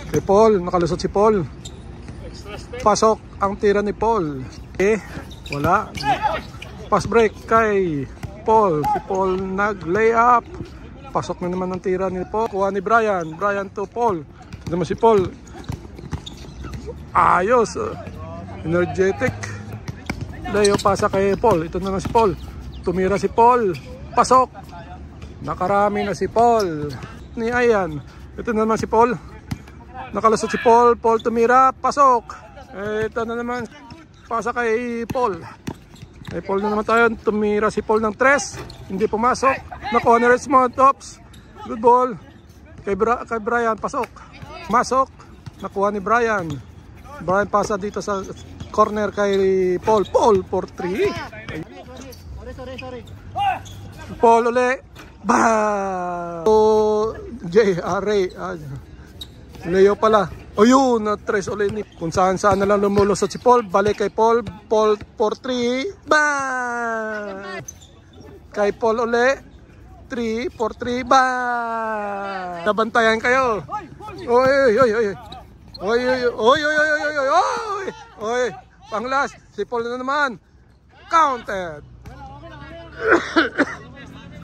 Kay Paul, nakalusot si Paul. Pasok ang tira ni Paul. Wala. Pass break kay Paul. Si Paul nag-lay up. Pasok na naman ang tira ni Paul. Kuha ni Brian. Brian to Paul. Ito naman si Paul. Ayos. Energetic. Leo pasa kay Paul. Ito naman si Paul. Tumira si Paul. Pasok. Nakarami na si Paul. Ni Ayan. Ito naman si Paul. Nakalusot si Paul. Paul tumira. Pasok. Ito na naman. Pasa kay Paul. Kay Paul na naman tayo. Tumira si Paul ng 3. Hindi pumasok. Nakuha ni Richmond. Oops. Good ball. Kay Brian. Pasok. Masok. Nakuha ni Brian. Brian pasa dito sa corner kay Paul. Paul for 3. Sorry. Paul uli. Bah! Ray. Leo pala. O yun, na 3 ulit ni. Kung saan na lang lumulusot si Paul. Balik kay Paul. Paul for 3. Bah! Kay Paul uli. 3 for 3. Bah! Nabantayan kayo. Oy. Pang last. Si Paul na naman. Counted.